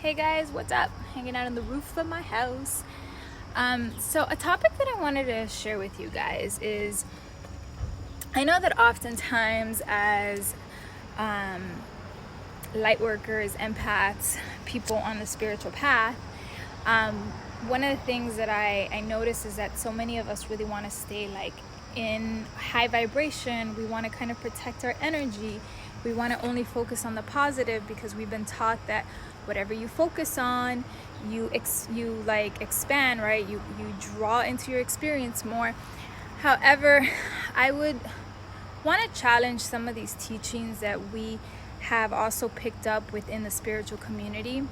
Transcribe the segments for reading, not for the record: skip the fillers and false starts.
Hey guys, what's up? Hanging out on the roof of my house. So a topic that I wanted to share with you guys is, I know that oftentimes as light workers, empaths, people on the spiritual path, one of the things that I notice is that so many of us really want to stay like in high vibration. We want to kind of protect our energy. We want to only focus on the positive because we've been taught that whatever you focus on, you expand, right? You draw into your experience more. However, I would want to challenge some of these teachings that we have also picked up within the spiritual community,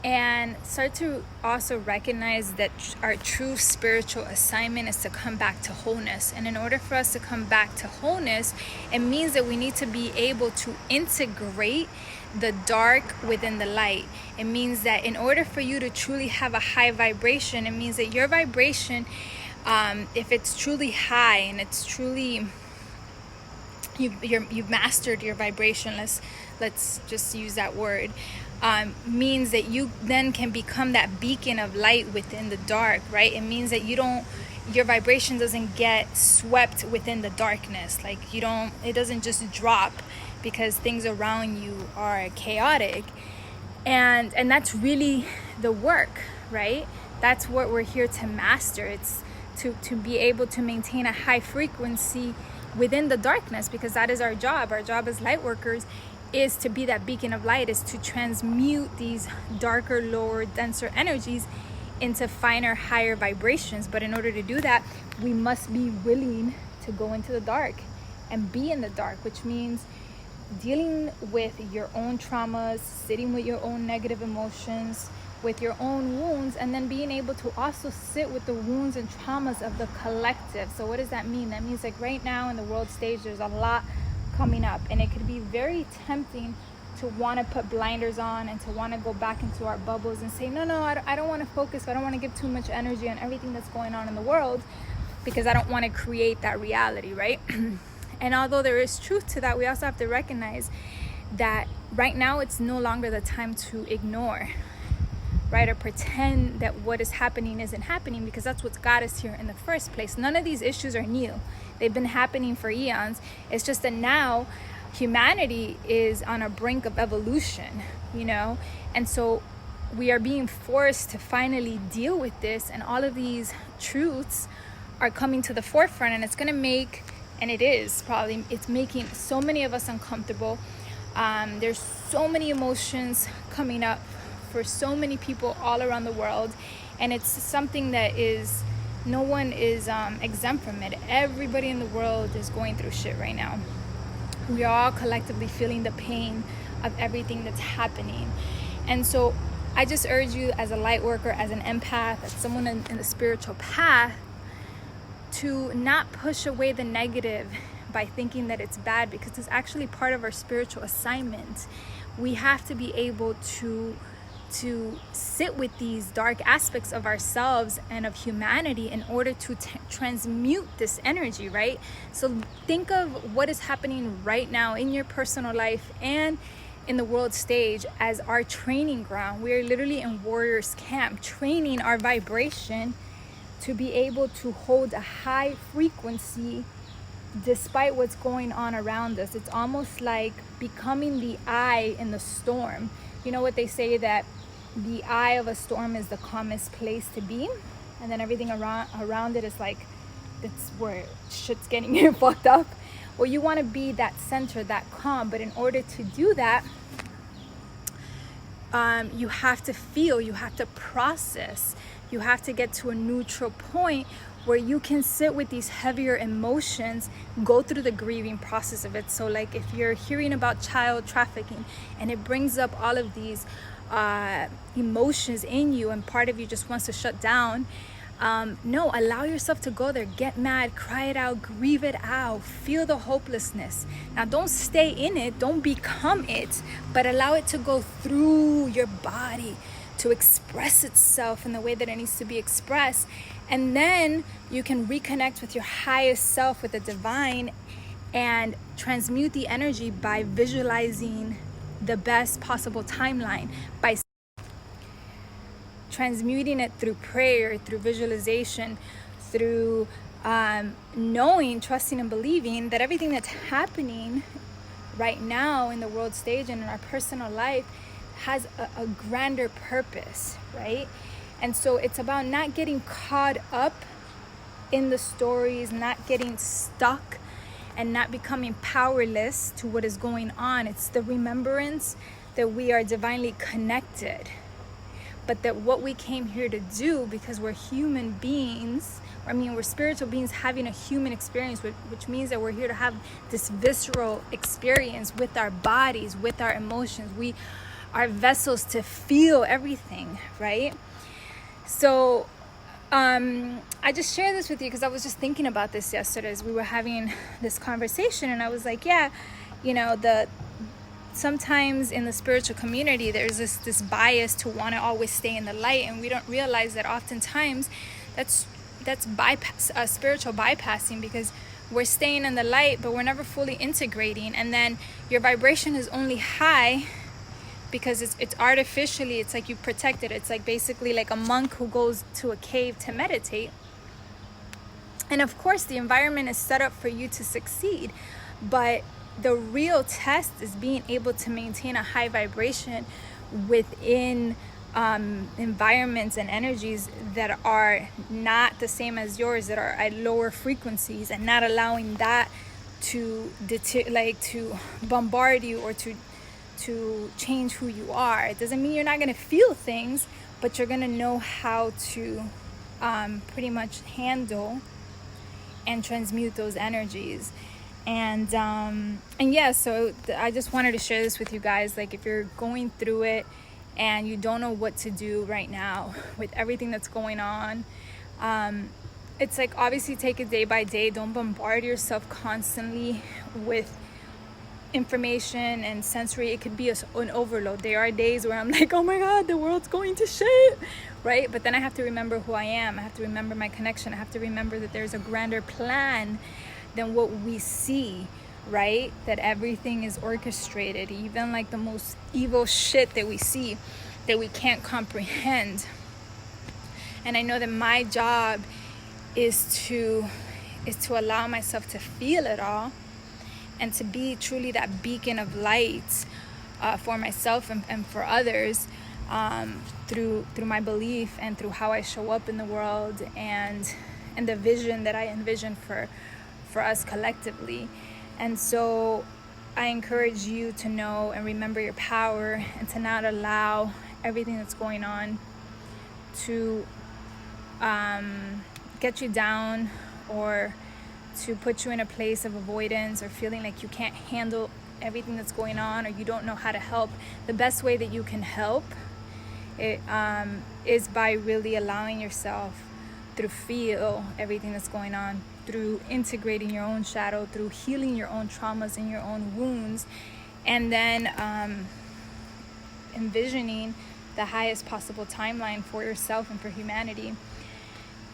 and start to also recognize that our true spiritual assignment is to come back to wholeness. And in order for us to come back to wholeness, it means that we need to be able to integrate the dark within the light. It means that in order for you to truly have a high vibration, it means that your vibration, if it's truly high and it's truly you've mastered your vibration, let's just use that word, means that you then can become that beacon of light within the dark, right? It means that your vibration doesn't get swept within the darkness. Like it doesn't just drop because things around you are chaotic. And that's really the work, right? That's what we're here to master. It's to be able to maintain a high frequency within the darkness, because that is our job. Our job as light workers is to be that beacon of light, is to transmute these darker, lower, denser energies into finer, higher vibrations. But in order to do that, we must be willing to go into the dark and be in the dark, which means dealing with your own traumas, sitting with your own negative emotions, with your own wounds, and then being able to also sit with the wounds and traumas of the collective. So what does that mean? That means like right now in the world stage, there's a lot coming up, and it could be very tempting to want to put blinders on and to want to go back into our bubbles and say, no, I don't want to focus. I don't want to give too much energy on everything that's going on in the world because I don't want to create that reality, right? And although there is truth to that, we also have to recognize that right now it's no longer the time to ignore, right, or pretend that what is happening isn't happening, because that's what got us here in the first place. None of these issues are new. They've been happening for eons. It's just that now humanity is on a brink of evolution, and so we are being forced to finally deal with this, and all of these truths are coming to the forefront, and it's going to make, and it's making so many of us uncomfortable. There's so many emotions coming up for so many people all around the world, and it's something that no one is exempt from it. Everybody in the world is going through shit right now. We are all collectively feeling the pain of everything that's happening. And so I just urge you, as a light worker, as an empath, as someone in the spiritual path, to not push away the negative by thinking that it's bad, because it's actually part of our spiritual assignment. We have to be able to sit with these dark aspects of ourselves and of humanity in order to transmute this energy, right? So think of what is happening right now in your personal life and in the world stage as our training ground. We are literally in warriors camp, training our vibration to be able to hold a high frequency despite what's going on around us. It's almost like becoming the eye in the storm. You know what they say, that the eye of a storm is the calmest place to be, and then everything around it is like, that's where shit's getting fucked up. Well, you want to be that center, that calm, but in order to do that, you have to feel, you have to process, you have to get to a neutral point where you can sit with these heavier emotions, go through the grieving process of it. So like if you're hearing about child trafficking and it brings up all of these emotions in you, and part of you just wants to shut down, no, allow yourself to go there, get mad, cry it out, grieve it out, feel the hopelessness. Now don't stay in it, don't become it, but allow it to go through your body, to express itself in the way that it needs to be expressed. And then you can reconnect with your highest self, with the divine, and transmute the energy by visualizing the best possible timeline, by transmuting it through prayer, through visualization, through knowing, trusting, and believing that everything that's happening right now in the world stage and in our personal life has a grander purpose, right? And so it's about not getting caught up in the stories, not getting stuck, and not becoming powerless to what is going on. It's the remembrance that we are divinely connected, but that what we came here to do, because we're human beings, we're spiritual beings having a human experience, which means that we're here to have this visceral experience with our bodies, with our emotions. We are vessels to feel everything, right? So I just share this with you because I was just thinking about this yesterday as we were having this conversation, and I was like, yeah, sometimes in the spiritual community there's this bias to want to always stay in the light, and we don't realize that oftentimes that's spiritual bypassing, because we're staying in the light but we're never fully integrating, and then your vibration is only high because it's artificially, it's like you protect it. It's like basically like a monk who goes to a cave to meditate, and of course the environment is set up for you to succeed, but the real test is being able to maintain a high vibration within environments and energies that are not the same as yours, that are at lower frequencies, and not allowing that to bombard you or to change who you are. It doesn't mean you're not going to feel things, but you're going to know how to pretty much handle and transmute those energies. And yeah, so I just wanted to share this with you guys. Like, if you're going through it and you don't know what to do right now with everything that's going on, it's like, obviously take it day by day. Don't bombard yourself constantly with information and sensory. It could be an overload. There are days where I'm like, oh my god, the world's going to shit, right? But then I have to remember who I am. I have to remember my connection. I have to remember that there's a grander plan than what we see, right? That everything is orchestrated, even like the most evil shit that we see, that we can't comprehend. And I know that my job is to allow myself to feel it all, and to be truly that beacon of light for myself and for others, through my belief and through how I show up in the world, and the vision that I envision for us collectively. And so I encourage you to know and remember your power, and to not allow everything that's going on to get you down, or to put you in a place of avoidance, or feeling like you can't handle everything that's going on, or you don't know how to help. The best way that you can help is by really allowing yourself to feel everything that's going on, through integrating your own shadow, through healing your own traumas and your own wounds, and then envisioning the highest possible timeline for yourself and for humanity.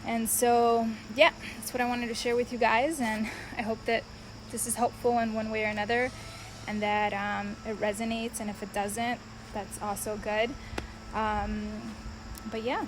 And so, yeah, that's what I wanted to share with you guys, and I hope that this is helpful in one way or another, and that it resonates, and if it doesn't, that's also good. But yeah.